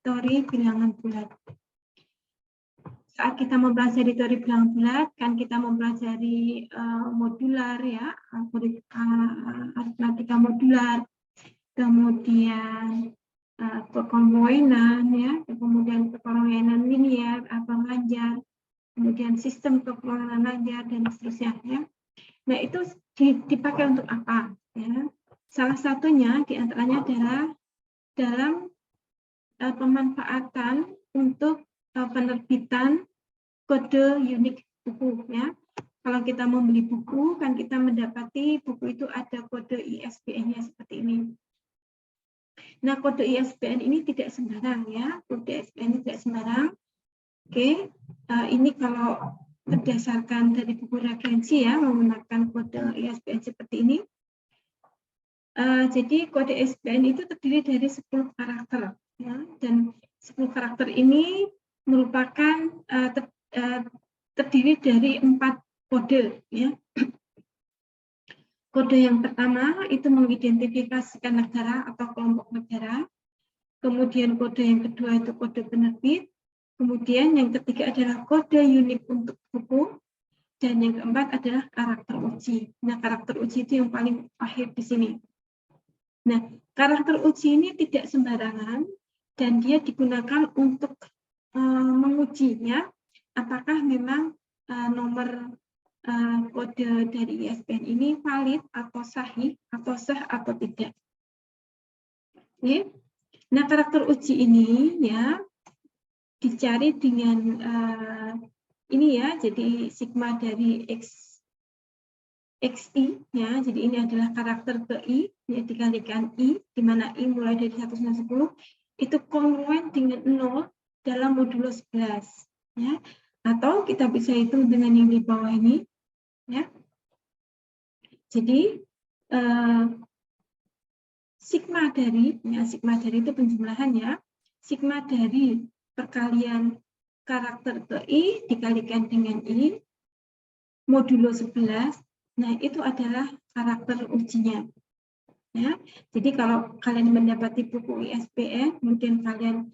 teori bilangan bulat. Saat kita mempelajari teori bilangan bulat, kan kita mempelajari modular ya, aritmatika modular, kemudian kekonvoinan ya, kemudian kekonvoinan linear atau lanjar, kemudian sistem kekonvoinan lanjar dan seterusnya ya. Nah, itu dipakai untuk apa ya? Salah satunya diantaranya adalah dalam pemanfaatan untuk penerbitan kode unik buku ya. Kalau kita membeli buku kan kita mendapati buku itu ada kode ISBN-nya seperti ini. Nah, kode ISBN ini tidak sembarang ya, kode ISBN tidak sembarang. Oke, ini kalau berdasarkan dari buku referensi ya, menggunakan kode ISBN seperti ini. Jadi kode ISBN itu terdiri dari 10 karakter ya, dan 10 karakter ini merupakan terdiri dari 4 kode ya. Kode yang pertama itu mengidentifikasikan negara atau kelompok negara. Kemudian kode yang kedua itu kode penerbit. Kemudian yang ketiga adalah kode unik untuk buku. Dan yang keempat adalah karakter uji. Nah, karakter uji itu yang paling akhir di sini. Nah, karakter uji ini tidak sembarangan dan dia digunakan untuk mengujinya apakah memang nomor kode dari ISBN ini valid atau sahih atau sah atau tidak. Oke. Nah, karakter uji ini ya dicari dengan ini ya, jadi sigma dari XI ya, jadi ini adalah karakter ke I ya, dikalikan I, di mana I mulai dari 1 sampai 10 itu kongruen dengan 0 dalam modulo 11 ya. Atau kita bisa hitung dengan yang di bawah ini ya. Jadi sigma dari itu penjumlahan ya. Sigma dari perkalian karakter ke I dikalikan dengan I modulo 11. Nah, itu adalah karakter ujinya. Ya. Jadi kalau kalian mendapati buku ISBN, kemudian kalian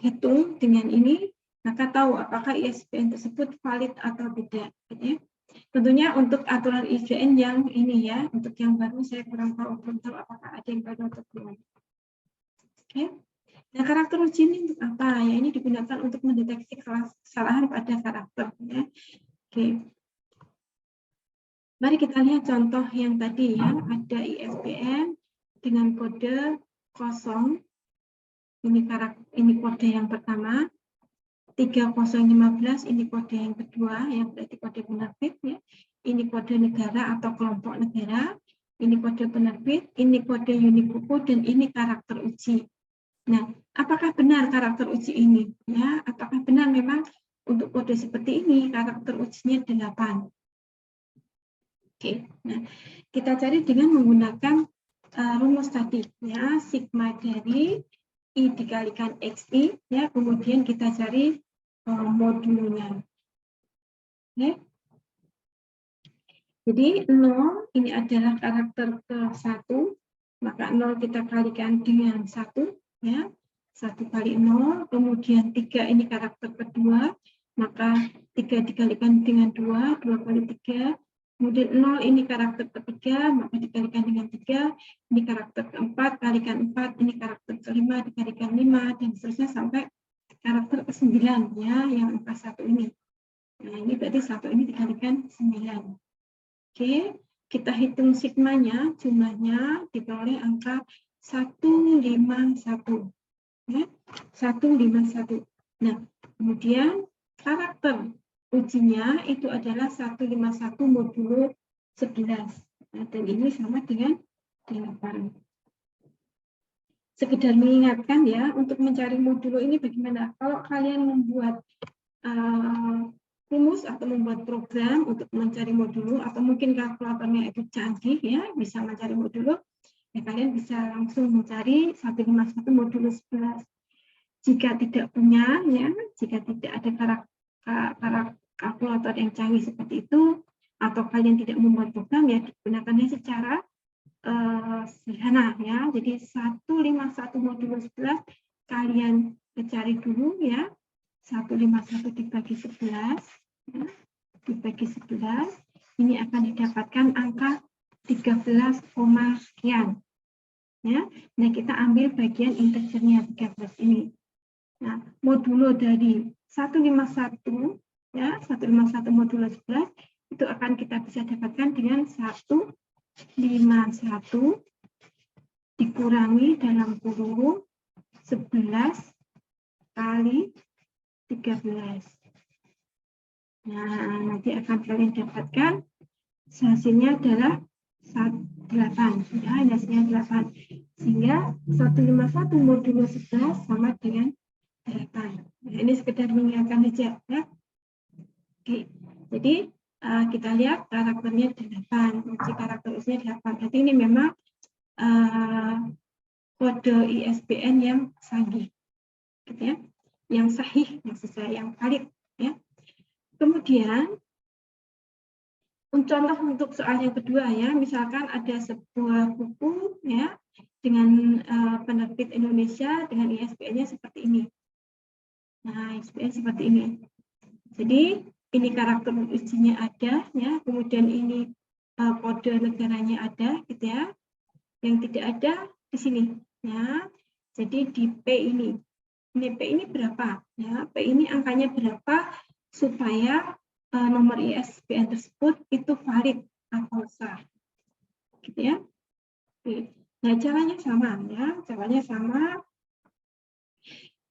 hitung dengan ini, maka tahu apakah ISBN tersebut valid atau tidak. Ya. Tentunya untuk aturan ISBN yang ini ya, untuk yang baru saya belum tahu apakah ada yang baru atau belum. Oke. Nah, karakter uji ini untuk apa? Ya, ini digunakan untuk mendeteksi kesalahan pada karakter. Ya. Oke. Mari kita lihat contoh yang tadi ya, ada ISBN dengan kode 0. Ini kode yang pertama. 3015 ini kode yang kedua, yang berarti kode penerbit ya. Ini kode negara atau kelompok negara. Ini kode penerbit, ini kode unik buku, dan ini karakter uji. Nah, apakah benar karakter uji ini? Ya, apakah benar memang untuk kode seperti ini karakter ujinya 8? Oke, nah kita cari dengan menggunakan rumus tadi ya, sigma dari I dikalikan XI ya, kemudian kita cari modulnya. Oke. Jadi 0 ini adalah karakter ke-1, maka 0 kita kalikan dengan 1 ya. 1 kali 0, kemudian 3 ini karakter kedua, maka 3 dikalikan dengan 2, 2 kali 3. Kemudian 0 ini karakter ketiga, maka dikalikan dengan 3, ini karakter keempat, kalikan 4, ini karakter kelima, dikalikan 5, dan seterusnya sampai karakter ke-9 ya, yang angka 1 ini. Nah, ini berarti 1 ini dikalikan 9. Oke, kita hitung sigmanya, jumlahnya diperoleh angka 151. Ya, 151. Nah, kemudian karakter ujinya itu adalah 151 modulo 11. Nah, dan ini sama dengan 8. Sekedar mengingatkan ya, untuk mencari modulo ini bagaimana? Kalau kalian membuat rumus atau membuat program untuk mencari modulo, atau mungkin kalkulatornya itu canggih ya, bisa mencari modulo, ya kalian bisa langsung mencari 151 modulo 11. Jika tidak punya, ya, jika tidak ada kalkulator yang canggih seperti itu, atau kalian tidak membuat program, ya digunakannya secara sederhana, ya. Jadi 151 modulo 11 kalian cari dulu ya. 151 dibagi 11, ya, dibagi 11, ini akan didapatkan angka 13, sekian. Ya. Nah, kita ambil bagian integernya 13 ini. Nah, modulo dari 151, ya, 151 modulo 11, itu akan kita bisa dapatkan dengan 151 dikurangi dalam kurung 11 kali 13. Nah, nanti akan kalian dapatkan hasilnya adalah 8. Ya, hasilnya 8. Sehingga 151 modulo 11 sama dengan 8. Nah, ini sekedar mengingatkan saja. Ya. Oke, jadi kita lihat karakternya 8. Kunci karakter usinya 8. Berarti ini memang kode ISBN yang sahih. Gitu ya. Yang sahih, yang sesuai, yang valid. Ya. Kemudian, contoh untuk soal yang kedua ya, misalkan ada sebuah buku ya dengan penerbit Indonesia dengan ISBN-nya seperti ini. Nah, ISBN seperti ini. Jadi ini karakter ujinya ada ya, kemudian ini kode negaranya ada gitu ya. Yang tidak ada di sini ya. Jadi di P ini. Ini P ini berapa? Ya, P ini angkanya berapa supaya nomor ISBN tersebut itu valid atau sah, gitu ya. Oke. Nah, caranya sama ya, caranya sama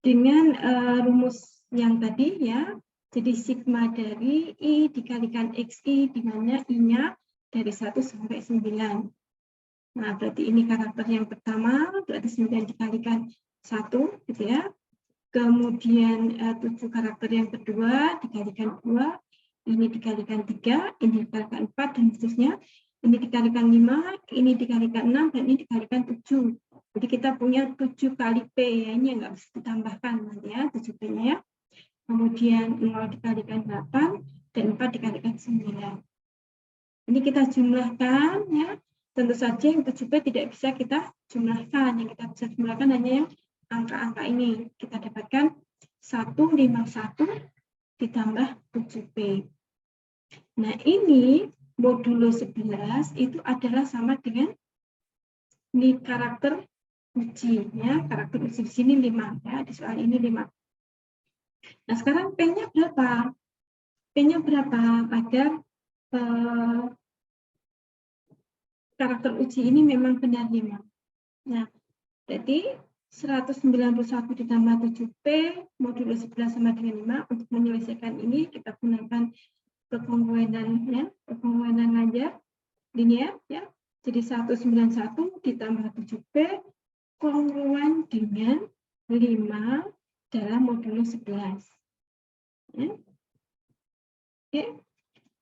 dengan rumus yang tadi ya. Jadi sigma dari I dikalikan XI, di mana I-nya dari 1 sampai 9. Nah, berarti ini karakter yang pertama, berarti 9 dikalikan 1, gitu ya. Kemudian 7 karakter yang kedua dikalikan 2, ini dikalikan 3, ini dikalikan 4, dan seterusnya. Ini dikalikan 5, ini dikalikan 6, dan ini dikalikan 7. Jadi kita punya 7 kali P ya, ini nggak bisa ditambahkan nanti ya, 7P-nya ya. Kemudian 0 dikalikan 8, dan 4 dikalikan 9. Ini kita jumlahkan ya. Tentu saja yang 7P tidak bisa kita jumlahkan, yang kita bisa jumlahkan hanya yang angka-angka ini. Kita dapatkan 151 ditambah 7P. Nah, ini modulo 11 itu adalah sama dengan ini karakter uji ya, karakter uji di sini 5 ya, di soal ini 5. Nah, sekarang P-nya berapa? P-nya berapa agar karakter uji ini memang benar 5. Nah, jadi 191 ditambah 7P modulo 11 sama dengan 5. Untuk menyelesaikan ini kita gunakan kekongruenan ya, kekongruenan ngajar linear ya. Jadi 191 ditambah 7P kongruen dengan 5 dalam modulo 11. Ya. Oke.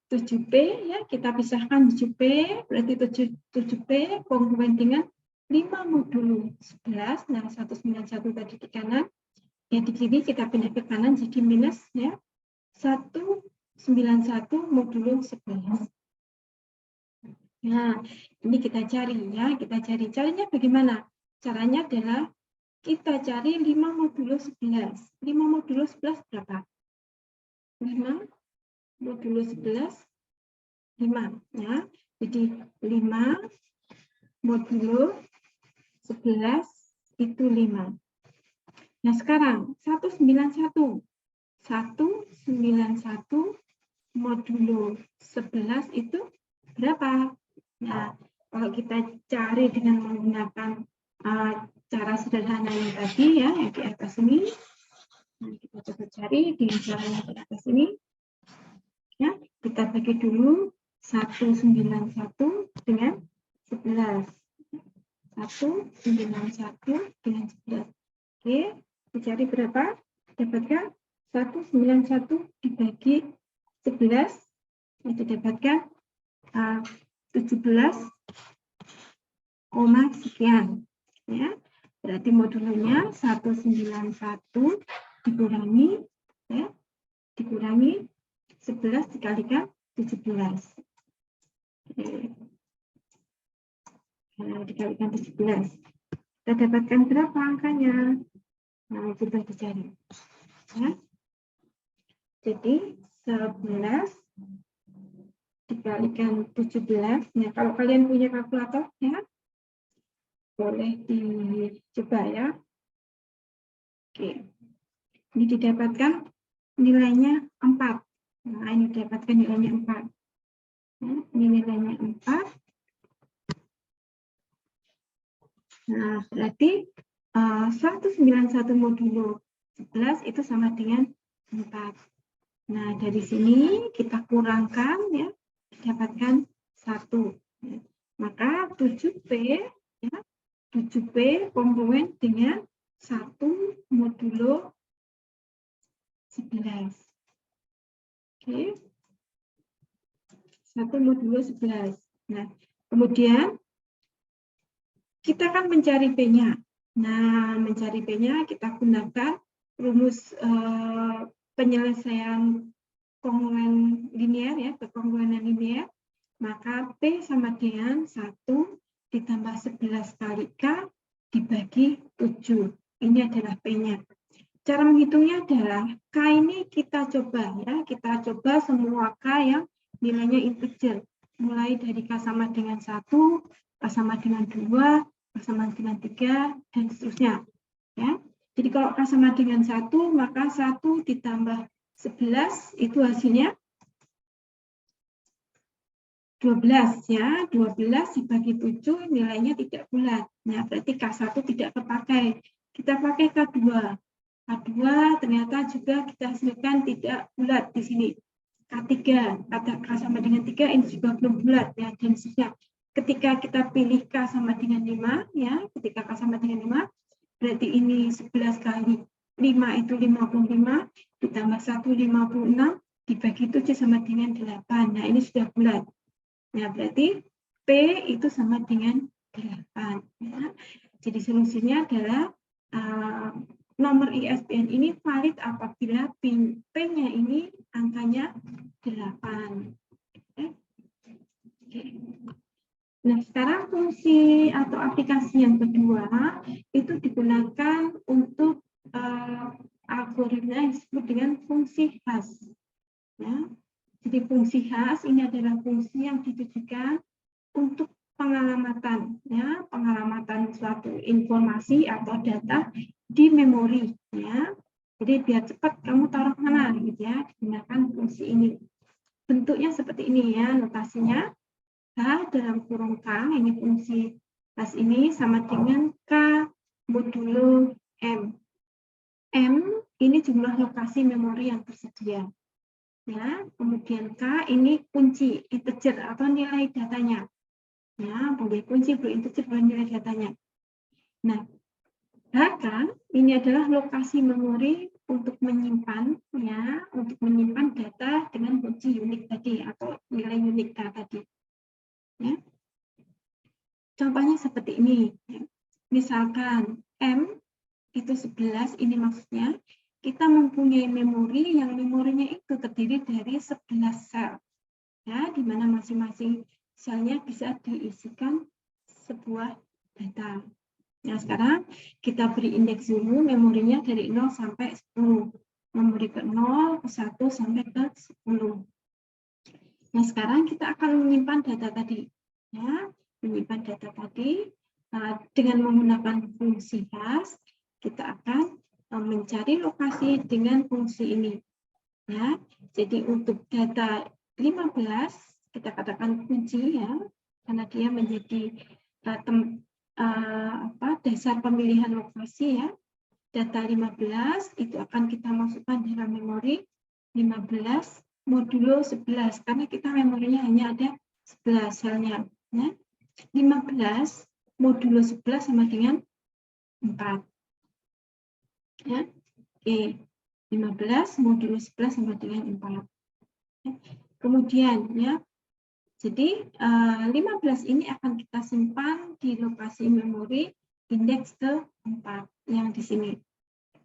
7P ya, kita pisahkan 7P, berarti 7P kongruen dengan 5 modulo 11, nah 191 tadi di kanan, ya di kiri kita pindah ke kanan jadi minus ya, 191 modulo 11. Nah, ini kita cari ya, carinya bagaimana? Caranya adalah kita cari 5 modulo 11. 5 modulo 11 berapa? 5 modulo 11, 5 ya. Jadi 5 modulo 11 itu 5. Nah, sekarang 191 modulo 11 itu berapa? Nah, kalau kita cari dengan menggunakan cara sederhana yang tadi ya, yang di atas ini, nah, kita coba cari dengan cara yang di atas ini. Ya, kita bagi dulu 191 dengan 11. 191 dengan 11. Oke, dicari berapa? Dapatkan 191 dibagi 11, itu dapatkan 17, sekian. Ya, berarti modulonya 191 dikurangi, ya, dikurangi 11 dikalikan 17. Oke. Nah, dikalikan 17. Kita dapatkan berapa angkanya? Nah, coba dicari. Ya. Jadi 11 dikalikan 17. Nah, kalau kalian punya kalkulator, ya, boleh dicoba ya. Oke. Ini didapatkan nilainya 4. Nah, ini didapatkan nilainya 4. Nah, ini nilainya 4. Nah, berarti 191 modulo 11 itu sama dengan 4. Nah, dari sini kita kurangkan ya, didapatkan 1. Ya. Maka 7P ya, 7P komplement dengan 1 modulo 11. Oke. 1 modulo 11. Nah, kemudian kita akan mencari P-nya. Nah, mencari P-nya kita gunakan rumus penyelesaian kongruen linear ya, kekongruenan linear. Maka P sama dengan 1 ditambah 11 kali K dibagi 7. Ini adalah P-nya. Cara menghitungnya adalah K ini kita coba ya, kita coba semua K yang nilainya integer. Mulai dari K sama dengan 1, K sama dengan 2, sama dengan 3, dan seterusnya. Ya. Jadi kalau K sama dengan 1, maka 1 ditambah 11, itu hasilnya 12. Ya. 12 dibagi 7, nilainya tidak bulat. Nah, berarti K1 tidak terpakai. Kita pakai K2. K2 ternyata juga kita hasilkan tidak bulat di sini. K3, kata K sama dengan 3, ini juga belum bulat. Ya, dan seterusnya. Ketika kita pilih K sama dengan 5, ya, ketika K sama dengan 5, berarti ini 11 kali 5 itu 55, ditambah 1, 56, dibagi 7 sama dengan 8. Nah, ini sudah bulat. Nah, berarti P itu sama dengan 8. Ya. Jadi solusinya adalah nomor ISBN ini valid apabila P-nya ini angkanya 8. Oke. Nah, sekarang fungsi atau aplikasi yang kedua itu digunakan untuk algoritma yang disebut dengan fungsi khas. Ya. Jadi fungsi khas ini adalah fungsi yang ditujukan untuk pengalamatan, ya, pengalamatan suatu informasi atau data di memori. Ya. Jadi biar cepat kamu taruh mana, gitu ya, digunakan fungsi ini. Bentuknya seperti ini ya, notasinya. K dalam kurung K, ini fungsi khas ini sama dengan K modulo M. M ini jumlah lokasi memori yang tersedia. Ya, kemudian K ini kunci integer atau nilai datanya. Ya, boleh kunci, boleh integer, boleh nilai datanya. Nah, HK ini adalah lokasi memori untuk menyimpan, ya, untuk menyimpan data dengan kunci unik tadi atau nilai unik K tadi. Ya. Contohnya seperti ini. Ya. Misalkan M itu 11, ini maksudnya kita mempunyai memori yang memorinya itu terdiri dari 11 sel. Ya, di mana masing-masing selnya bisa diisikan sebuah data. Nah, sekarang kita beri indeks dulu memorinya dari 0 sampai 10. Memori ke 0, ke 1, sampai ke 10. Nah, sekarang kita akan menyimpan data tadi. Ya, menyimpan data tadi dengan menggunakan fungsi khas, kita akan mencari lokasi dengan fungsi ini. Ya, jadi untuk data 15 kita katakan kunci ya, karena dia menjadi dasar pemilihan lokasi ya. Data 15 itu akan kita masukkan dalam memori 15 modulo 11 karena kita memorinya hanya ada 11 selnya. Ya. 15 modulo 11 sama dengan 4. Ya. Oke. 15 modulo 11 sama dengan 4. Ya. Kemudian ya. Jadi 15 ini akan kita simpan di lokasi memori indeks ke-4 yang di sini.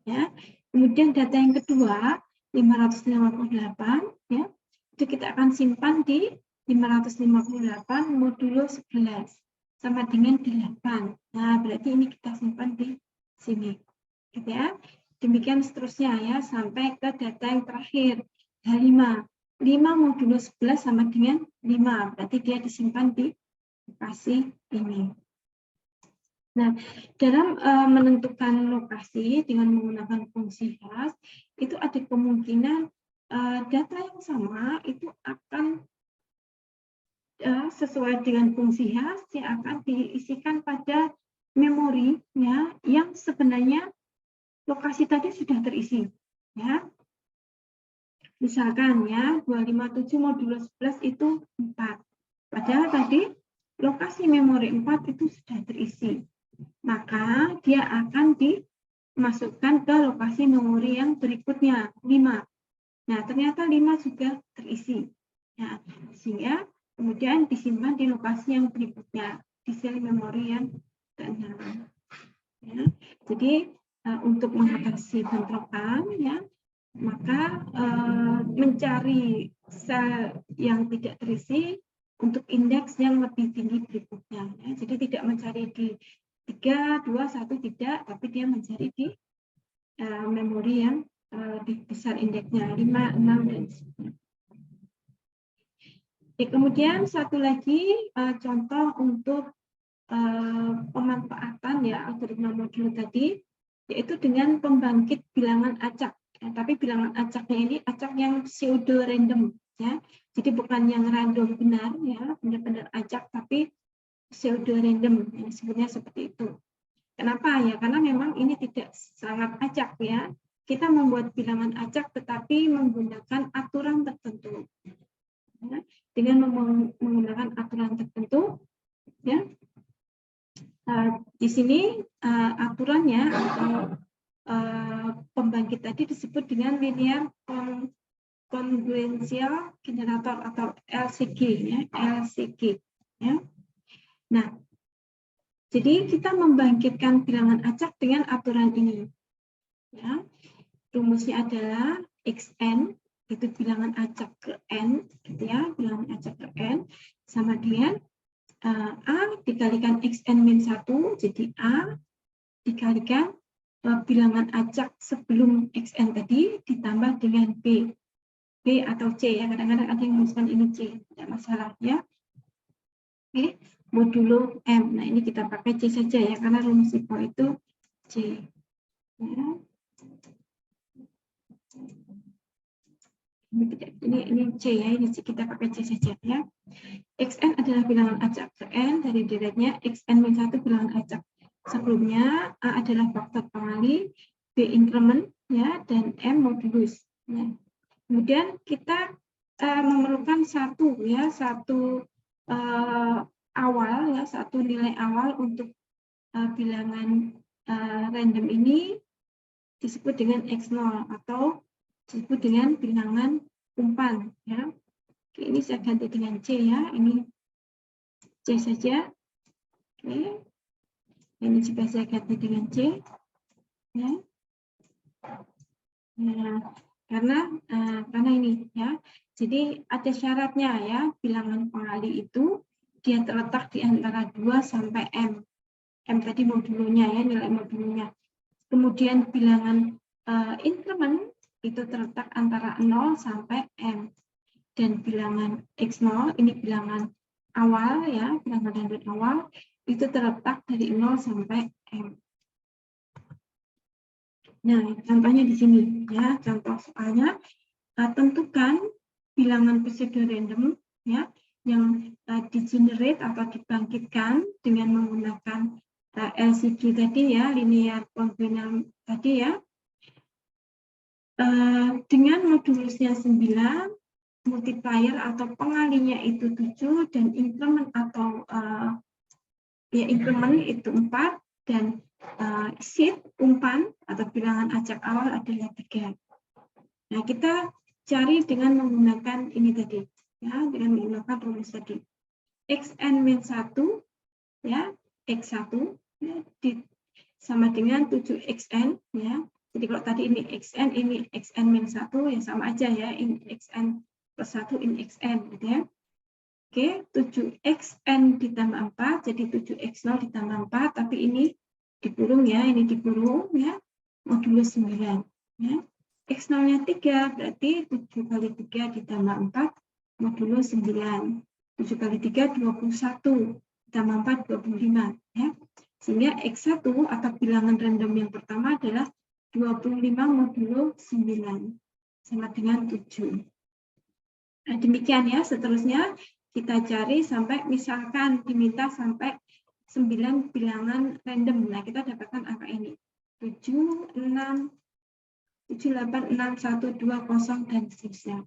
Ya. Kemudian data yang kedua 558 ya. Itu kita akan simpan di 558 modulo 11 sama dengan 8. Nah, berarti ini kita simpan di sini. gitu ya. Demikian seterusnya ya, sampai ke data yang terakhir, H5. 5 modulo 11 sama dengan 5, berarti dia disimpan di lokasi ini. Nah, dalam menentukan lokasi dengan menggunakan fungsi hash, itu ada kemungkinan data yang sama itu akan sesuai dengan fungsi hash yang akan diisikan pada memori ya, yang sebenarnya lokasi tadi sudah terisi ya. Misalkan ya 257 modulo 11 itu 4. Padahal tadi lokasi memori 4 itu sudah terisi. Maka dia akan dimasukkan ke lokasi memori yang berikutnya 5. Nah, ternyata 5 juga terisi. Nah, sehingga kemudian disimpan di lokasi yang berikutnya, di sel memori yang ke-6. Ya. Jadi untuk mengatasi bentrokan, ya, maka mencari sel yang tidak terisi untuk indeks yang lebih tinggi berikutnya. Ya. Jadi tidak mencari di 3, 2, 1 tidak, tapi dia mencari di memori yang besar indeksnya 5, 6, dan 10. Kemudian satu lagi contoh untuk pemanfaatan ya algoritma modulo tadi, yaitu dengan pembangkit bilangan acak. Ya, tapi bilangan acaknya ini acak yang pseudo random ya. Jadi bukan yang random benar ya, benar-benar acak, tapi pseudo random yang disebutnya seperti itu. Kenapa ya? Karena memang ini tidak sangat acak ya. Kita membuat bilangan acak tetapi menggunakan aturan tertentu. Ya, dengan menggunakan aturan tertentu, ya, di sini aturannya atau pembangkit tadi disebut dengan linear congruential generator atau LCG, ya, LCG. Ya. Nah, jadi kita membangkitkan bilangan acak dengan aturan ini. Ya, rumusnya adalah xn, itu bilangan acak ke n, gitu ya, bilangan acak ke n sama dengan a dikalikan xn min 1, jadi a dikalikan bilangan acak sebelum xn tadi ditambah dengan b atau c ya, kadang-kadang ada yang menuliskan ini c, tidak masalah ya. Oke, modulo m. Nah ini kita pakai c saja ya, karena rumus IPO itu c. Ya. Ini C ya, ini kita pakai C saja ya. Xn adalah bilangan acak ke n, dari deretnya xn min 1 bilangan acak. Sebelumnya A adalah faktor pengali, B increment ya, dan M modulus. Ya. Kemudian kita memerlukan satu awal ya, satu nilai awal untuk bilangan random ini disebut dengan x0 atau disebut dengan bilangan umpan ya. Oke, ini saya ganti dengan C ya, ini C saja. Oke. Ini juga saya ganti dengan C ya. Nah, karena ini ya. Jadi ada syaratnya ya, bilangan pengali itu dia terletak di antara 2 sampai M. M tadi modulonya ya, nilai modulonya. Kemudian bilangan increment itu terletak antara 0 sampai M. Dan bilangan X0, ini bilangan awal ya, bilangan random awal, itu terletak dari 0 sampai M. Nah, contohnya di sini ya, contoh soalnya, tentukan bilangan pseudo random ya, yang di-generate atau dibangkitkan dengan menggunakan LCG tadi ya, linear congruential tadi ya, dengan modulusnya 9, multiplier atau pengalinya itu 7, dan increment atau ya increment itu 4, dan seed umpan atau bilangan acak awal adalah 3. Nah, kita cari dengan menggunakan ini tadi ya, dengan menggunakan rumus tadi. Xn min 1 ya, x1 ya, sama dengan 7xn ya. Jadi kalau tadi ini xn, ini xn min 1 ya sama aja ya, ini xn plus 1 ini xn gitu ya. Oke, 7xn ditambah 4, jadi 7x0 ditambah 4, tapi ini dikurung ya, ini dikurung ya. modulo 9. Ya. X0-nya 3, berarti 7 kali 3 ditambah 4, modulo 9. 7 kali 3, 21. Ditambah 4, 25. Ya. Sehingga X1 atau bilangan random yang pertama adalah 25 modulo 9. Sama dengan 7. Nah, demikian ya, seterusnya kita cari sampai misalkan diminta sampai 9 bilangan random. Nah, kita dapatkan angka ini. 7, 6, 7, 8, 6, 1, 2, 0, dan seterusnya.